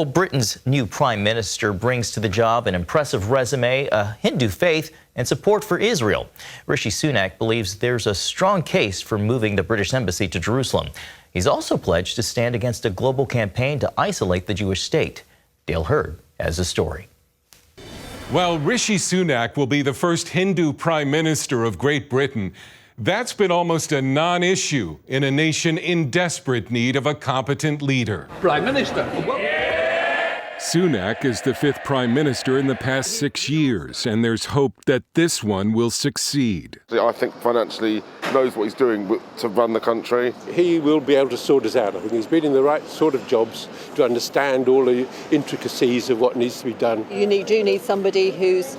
Well, Britain's new Prime Minister brings to the job an impressive resume, a Hindu faith, and support for Israel. Rishi Sunak believes there's a strong case for moving the British embassy to Jerusalem. He's also pledged to stand against a global campaign to isolate the Jewish state. Dale Hurd has a story. Well, Rishi Sunak will be the first Hindu Prime Minister of Great Britain. That's been almost a non-issue in a nation in desperate need of a competent leader. Prime Minister. Sunak is the fifth Prime Minister in the past 6 years, and there's hope that this one will succeed. I think financially knows what he's doing to run the country. He will be able to sort us out. I think he's been in the right sort of jobs to understand all the intricacies of what needs to be done. You do need somebody who's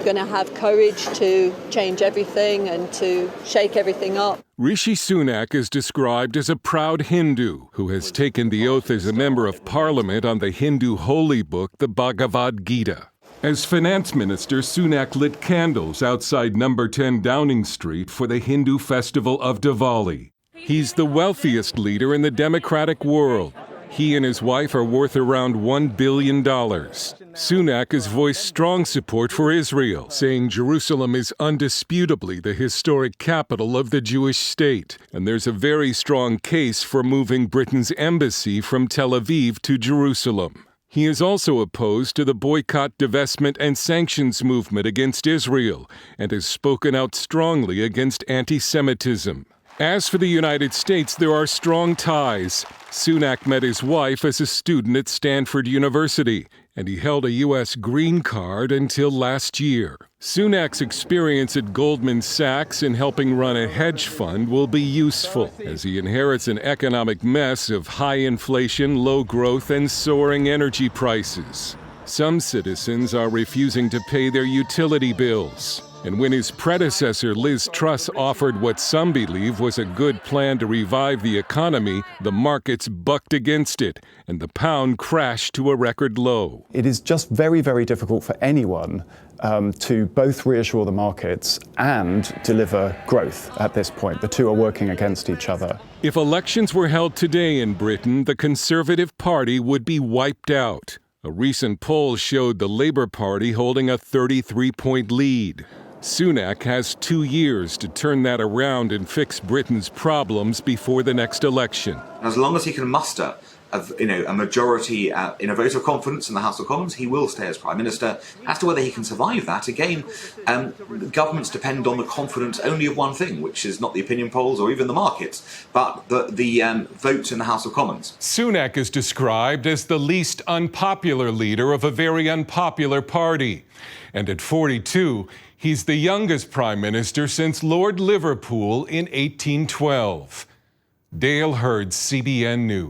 going to have courage to change everything and to shake everything up. Rishi Sunak is described as a proud Hindu who has taken the oath as a member of Parliament on the Hindu holy book, the Bhagavad Gita. As finance minister, Sunak lit candles outside number 10 Downing Street for the Hindu festival of Diwali. He's the wealthiest leader in the democratic world. He and his wife are worth around $1 billion. Sunak has voiced strong support for Israel, saying Jerusalem is undisputably the historic capital of the Jewish state, and there's a very strong case for moving Britain's embassy from Tel Aviv to Jerusalem. He is also opposed to the boycott, divestment, and sanctions movement against Israel, and has spoken out strongly against anti-Semitism. As for the United States, there are strong ties. Sunak met his wife as a student at Stanford University, and he held a U.S. green card until last year. Sunak's experience at Goldman Sachs in helping run a hedge fund will be useful, as he inherits an economic mess of high inflation, low growth, and soaring energy prices. Some citizens are refusing to pay their utility bills. And when his predecessor, Liz Truss, offered what some believe was a good plan to revive the economy, the markets bucked against it, and the pound crashed to a record low. It is just very, very difficult for anyone to both reassure the markets and deliver growth at this point. The two are working against each other. If elections were held today in Britain, the Conservative Party would be wiped out. A recent poll showed the Labour Party holding a 33-point lead. Sunak has 2 years to turn that around and fix Britain's problems before the next election. As long as he can muster a majority in a vote of confidence in the House of Commons, he will stay as Prime Minister. As to whether he can survive that, again, governments depend on the confidence only of one thing, which is not the opinion polls or even the markets, but the votes in the House of Commons. Sunak is described as the least unpopular leader of a very unpopular party. And at 42, he's the youngest Prime Minister since Lord Liverpool in 1812. Dale Hurd, CBN News.